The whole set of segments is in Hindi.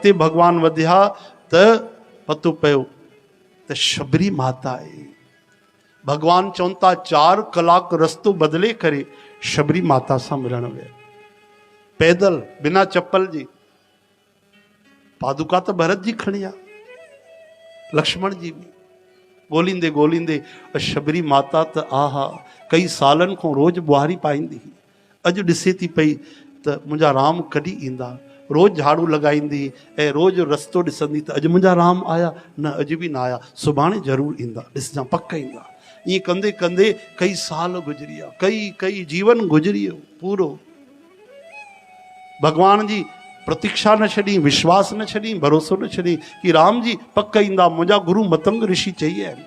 अॻिते भगवान वधिया त पतो पियो त शबरी माता आहे। भगवान चवनि था 4 कलाक रस्तो बदिले करे शबरी माता सां मिलण विया, पैदल बिना चप्पल जे। पादुका त भरत जी खणी आ, लक्ष्मण जी बि ॻोल्हींदे ॻोल्हींदे शबरी माता त आहा कई सालनि खां रोज़ बुहारी पाईंदी हुई। अॼु ॾिसे थी पई त मुंहिंजा राम कॾहिं ईंदा। रोज़ झाड़ू लॻाईंदी ऐं रोज़ रस्तो ॾिसंदी त अॼु मुंहिंजा राम आया न, अॼु बि न आया, सुभाणे ज़रूरु ईंदा, ॾिसजां पक ईंदा। ईअं कंदे कंदे कई साल गुज़री विया, कई जीवन गुज़री वियो पूरो। भगवान जी प्रतीक्षा न छॾी, विश्वास न छॾी, भरोसो न छॾी कि राम जी पक ईंदा। मुंहिंजा गुरु मतंग ऋषि चई आहिनि,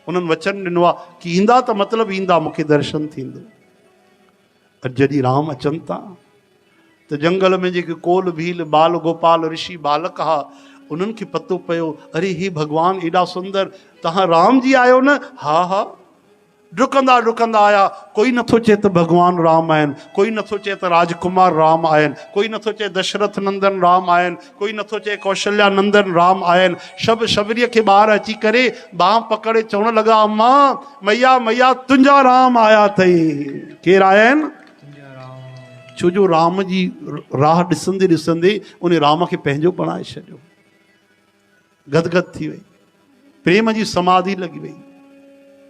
उन्हनि वचन ॾिनो आहे कि ईंदा त मतिलबु ईंदा, मूंखे दर्शन थींदो। जॾहिं राम अचनि था त जंगल में जेके कोल भील बाल गोपाल ऋषि बालक हा, उन्हनि खे पतो पियो अरे हे भगवान एॾा सुंदर, तव्हां राम जी आहियो न? हा हा। डुकंदा डुकंदा आया। कोई नथो चए त भगवान राम आहिनि, कोई नथो चए त राजकुमार राम आहिनि, कोई नथो चए दशरथ नंदन राम आहिनि, कोई नथो चए कौशल्या नंदन राम आहिनि। शबरीअ खे ॿार अची करे बाह पकड़े चवण लॻा अम्मा मैया मैया तुंहिंजा राम आया अथई। केरु आया आहिनि? छो जो राम जी राह ॾिसंदे ॾिसंदे उन राम खे पंहिंजो बणाए छॾियो। गदगद थी वई, प्रेम जी समाधि लॻी वई।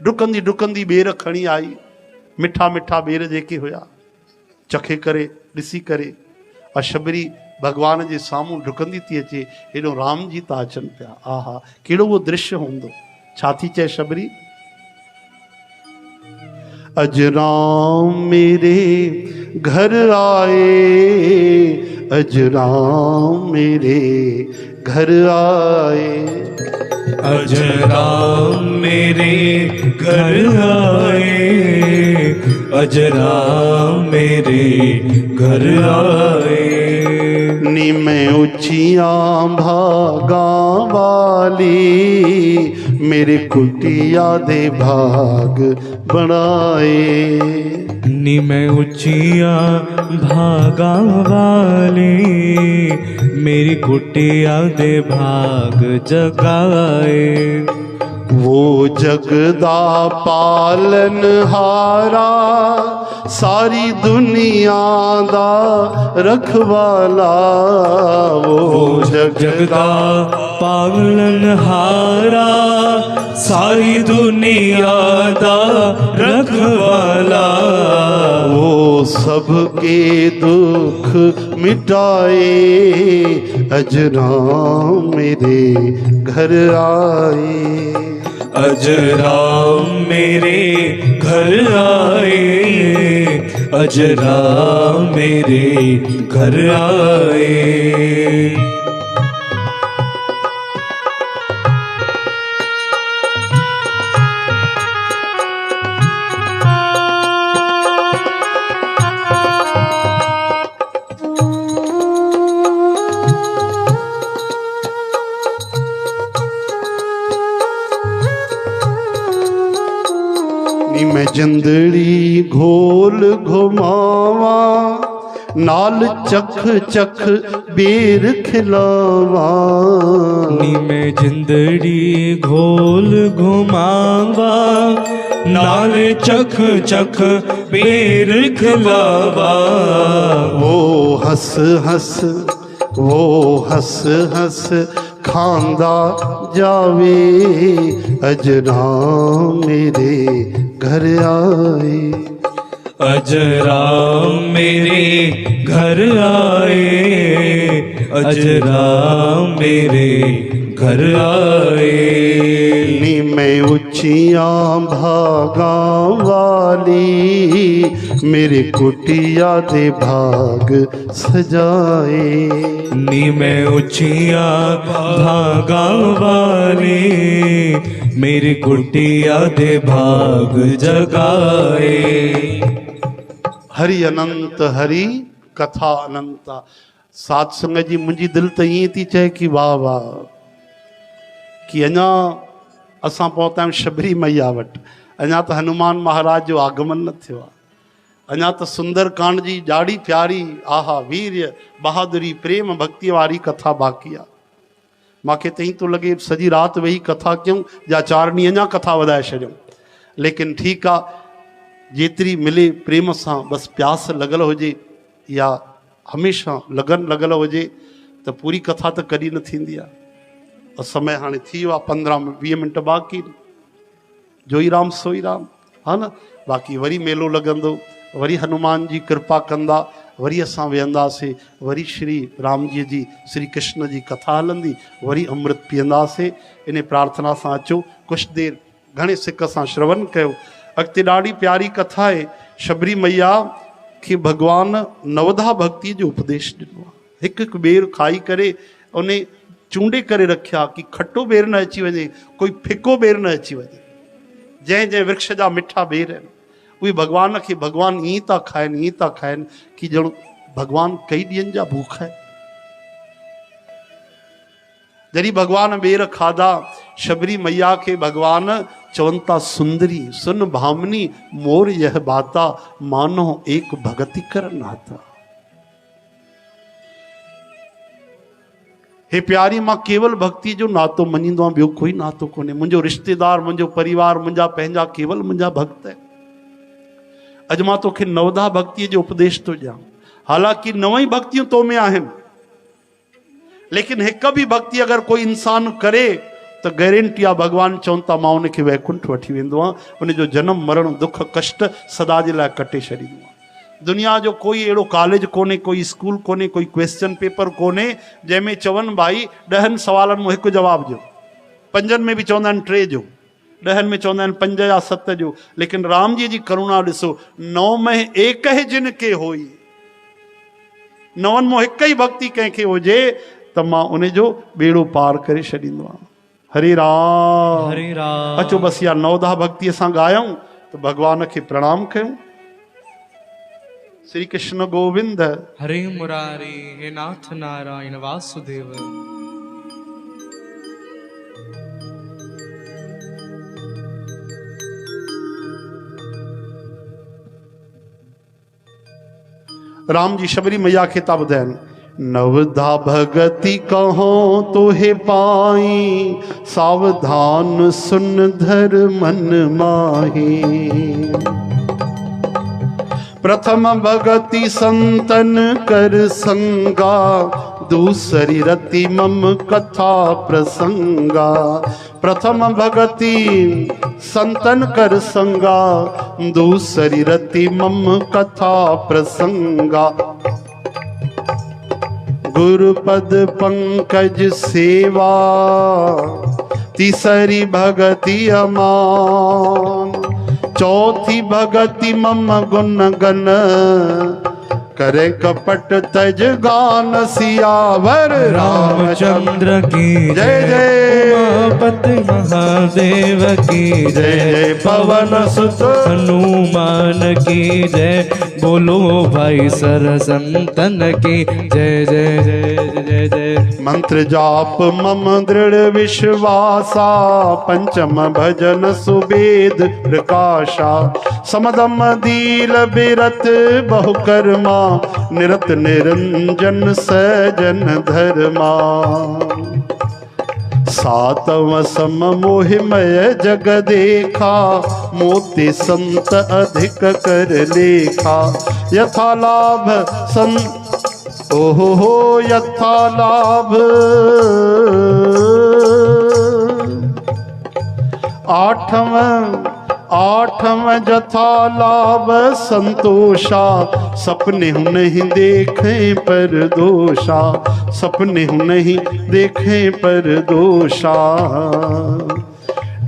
डुकंदी डुकंदी ॿेर खणी आई, मिठा मिठा ॿेर जेके हुया चखे करे ॾिसी करे शबरी भगवान जे साम्हूं डुकंदी थी अचे, हेॾो राम जी था अचनि पिया। आहा कहिड़ो उहो दृश्य हूंदो। छा थी चए शबरी? अज राम मेरे घर आए, अज राम मेरे घर आए, अज राम मेरे घर आए, अज राम मेरे घर आए। नी मैं उचियां भागा वाली, मेरे कुटिया दे भाग बनाए। नी मैं उचियां भागा वाली, मेरी कुटिया दे भाग जगाए। वो जगदा पालन हारा, सारी दुनिया दा रखवाला। वो जगदा पालन हारा, सारी दुनिया दा रखवाला। वो सबके दुख मिटाए, अज राम मेरे घर आए, अज राम मेरे घर आए, अज राम मेरे घर आए। मैं जिंदड़ी घोल घुमावा, नाल चख चख बेर खिलावा। नी मैं जिंदड़ी घोल घुमावा, नाल चख चख बेर खिलावा। वो हंस हंस, वो हंस हंस खांदा जावे, अज राम मेरे घर आए, अज राम मेरे घर आए, अज राम मेरे घर आए। नी मैं उचियां भागा वाली, मेरे कुटिया दे भाग सजाए। नी मैं उचियां भागा वाली, मेरी कुटिया दे भाग जगाए। हरि अनंत हरि कथा अनंता। सात संगत जी मुंहिंजी दिलि त ईअं थी चए कि वाह वाह, कि अञा असां पहुता आहियूं शबरी मैया वटि। अञा त हनुमान महाराज जो आगमन न थियो आहे। अञा त सुंदर कांड जी ॾाढी प्यारी आहा वीर्य बहादुरी प्रेम भक्ति वारी कथा बाक़ी आहे। मूंखे त ईअं थो लॻे सॼी राति वेही कथा कयूं या 4 ॾींहं अञा कथा वधाए छॾियूं, लेकिन ठीकु आहे, जेतिरी मिले प्रेम सां बसि प्यास लॻल हुजे या हमेशह लगन लॻल हुजे त पूरी कथा त कॾहिं न थींदी आहे। और समय हाणे थी वियो आहे, 15-20 मिंट बाक़ी, जोई राम सोई राम, हा न। बाक़ी वरी मेलो लॻंदो, वरी हनुमान जी कृपा कंदा, वरी असां वेहंदासीं, वरी श्री राम जी जी श्री कृष्ण जी कथा हलंदी, वरी अमृत पीअंदासीं। इन प्रार्थना सां अचो, कुझु देरि घणे सिक सां श्रवण कयो। अॻिते ॾाढी प्यारी कथा आहे। शबरी मैया खे भॻवान नवधा भक्ति जो उपदेश ॾिनो आहे। हिकु हिकु बेर खाई करे उन चूंडे करे रखिया कि खटो बेर न अची वञे, कोई फिको बेर न अची वञे। जंहिं जंहिं वृक्ष जा मिठा बेर आहिनि उहे भॻवान खे भॻवान ईअं था खाइनि, ईअं था खाइनि कि ॼण भॻवान कई ॾींहंनि जा भूखा आहिनि। जॾहिं भॻवान बेर खाधा, शबरी मैया खे भॻवान चवनि था, सुंदरी सुन भामनी मोर यह बाता, मानो एक भगति कर नाता। हे प्यारी, मां केवल भक्ति जो नातो मञींदो आहियां, ॿियो कोई नातो कोन्हे। मुंहिंजो रिश्तेदार, मुंहिंजो परिवार, मुंहिंजा पंहिंजा केवल मुंहिंजा भक्त आहिनि। अॼु मां तोखे नवधा भक्तीअ जो उपदेश थो ॾियां। हालांकि 9 ई भक्तियूं तो में आहिनि, लेकिन हिक बि भक्ति अगरि कोई इंसान करे त गारंटी आहे भॻवान चवनि था मां उनखे वैकुंठ वठी वेंदो आहियां, उनजो जनम मरण दुख कष्ट सदा जे लाइ कटे छॾींदो आहियां। दुनिया जो कोई अहिड़ो कॉलेज कोन्हे, कोई स्कूल कोन्हे, कोई क्वेश्चन पेपर कोन्हे जंहिंमें चवनि भाई 10 सवालनि में हिकु जवाब ॾियो। 5 में बि चवंदा आहिनि 3 जो, 10 में चवंदा आहिनि 5 या 7 जो। लेकिन राम जी करुणा ॾिसो, 9 में एक ही जिन के होई, 9 में हिक ही भक्ति कंहिंखे हुजे त मां उनजो बेड़ो पार करे छॾींदो आहियां। हरे राम हरे राम। अचो बसि इहा नवधा भक्ति असां ॻायूं त भॻवान खे प्रणाम कयूं। श्री कृष्ण गोविंद हरे मुरारी, हे नाथ नारायण वासुदेव। राम जी शबरी मैया खे था ॿुधाइनि, नवधा भगति कहो तोहे पाई, सावधान सुन धर मन माही। प्रथम भगति संतन कर संगा, दूसरी रति मम कथा प्रसंगा। प्रथम भगति संतन कर संगा, दूसरी रति मम कथा प्रसंगा। गुरुपद पंकज सेवा, तीसरी भगति अमान। चौथी भगति मम गुण गन, करे कपट तज गान सियावर रामचंद्र की जय जय। उमापति महादेव की जय जय। पवन सुत हनुमान की जय, बोलो भाई सर संतन की जय जय जय जय जय। मंत्र जाप मम दृढ़ विश्वासा, पंचम भजन सुबेद प्रकाशा। समदम दील बिरत बहुकर्मा, निरत निरंजन सजन धर्मा। सातव सम मोहिमय जग देखा, मोति संत अधिक कर लेखा। यथा लाभ ओहो यथा लाभ, आठम जथा लाभ संतोषा। सपने हूँ नहीं देखे पर दोषा, सपने हूँ नहीं देखे पर दोषा।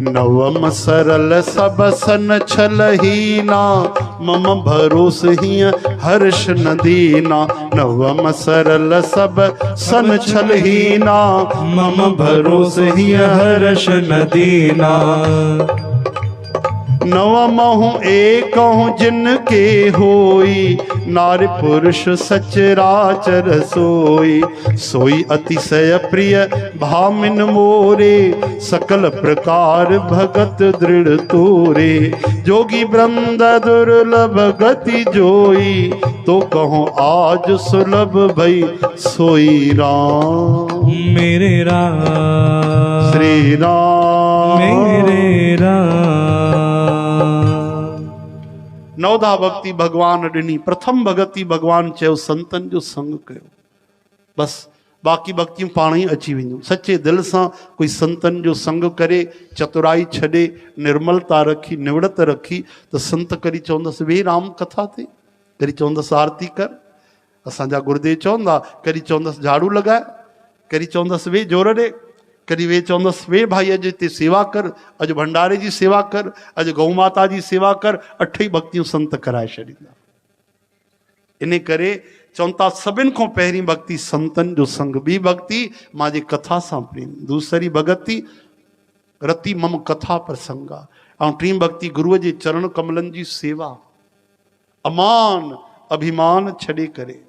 नवम सरल सब सन छलहीना, मम भरोस ही हर्ष न दीना। नवम सरल सब सन छलहीना, मम भरोस ही हर्ष न दीना। नवमहु एकहु जिनके होई, नारी पुरुष सचराचर सोई। सोई अतिशय प्रिय भामिन मोरे, सकल प्रकार भगत दृढ़ तोरे। जोगी वृंद दुर्लभ गति जोई, तो कहो आज सुलभ भई सोई राम। मेरे राम श्री राम मेरे राम। नवधा भक्ति भगवान ॾिनी। प्रथम भगति भगवान चयो संतन जो संग कयो। बस बाक़ी भक्तियूं पाण ई अची वेंदियूं। सचे दिल सां कोई संतन जो संग करे, चतुराई छॾे, निर्मलता रखी, निवड़त रखी, त संत करी चवंदसि वे राम कथा ते, करी चवंदसि आरती कर। असांजा गुरुदेव चवंदा, करी चवंदसि झाड़ू लॻाए, करी चवंदसि वे जोर ॾे, करी वे चवंदसि वे भाई अॼु हिते सेवा कर, अॼु भंडारे जी सेवा कर, अॼु गौ माता जी सेवा कर। अठई भक्तियूं संत कराए छॾींदा। इन करे चवनि था सभिनि खां पहिरीं भक्ति संतन जो संग, ॿी भक्ति मां जे कथा सां प्रेम, दूसरी भगति रति मम कथा प्रसंगा, ऐं टीं भक्ति गुरूअ जे चरण कमलनि जी सेवा। अमान अभिमान छॾे करे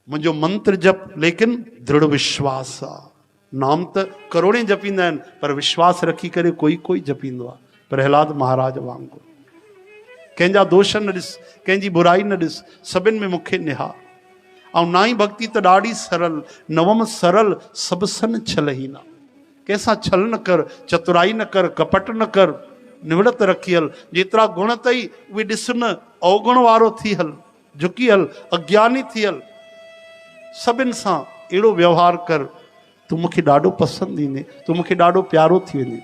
मुंहिंजो मंत्र जप, लेकिन दृढ़ विश्वास आहे। नाम त करोड़े जपींदा आहिनि, पर विश्वास रखी करे कोई कोई जपींदो आहे। प्रहलाद महाराज वांगुरु कंहिंजा दोष न ॾिस, कंहिंजी बुराई न ॾिस, सभिनि में मूंखे निहार। ऐं नाई भक्ति त ॾाढी सरल, नवम सरल सभु सन छलहीना। कंहिंसां छल न कर, चतुराई न कर, कपट न कर, निवड़त रखी हल। जेतिरा गुण अथई उहे ॾिस न, अवगुण वारो थी हल, झुकी हल, अज्ञानी थी हल। सभिनि सां अहिड़ो व्यवहार कर, तूं मूंखे ॾाढो पसंदि ईंदे, तूं मूंखे ॾाढो प्यारो थी वेंदे।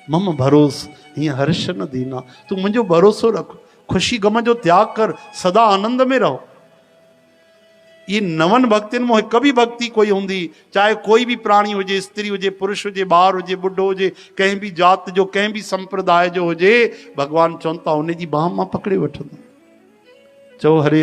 मम भरोस हीअं हर्ष न दीना, तूं मुंहिंजो भरोसो रख, ख़ुशी गम जो त्याग कर, सदा आनंद में रहो। ये नवन भक्तियुनि में हिकु बि भक्ति कोई हूंदी, चाहे कोई बि प्राणी हुजे, स्त्री हुजे, पुरुष हुजे, ॿार हुजे, बुढो हुजे, कंहिं बि जात जो, कंहिं बि संप्रदाय जो हुजे, भगवान चवनि था उन जी बाह मां पकड़े वठंदुमि। चओ हरे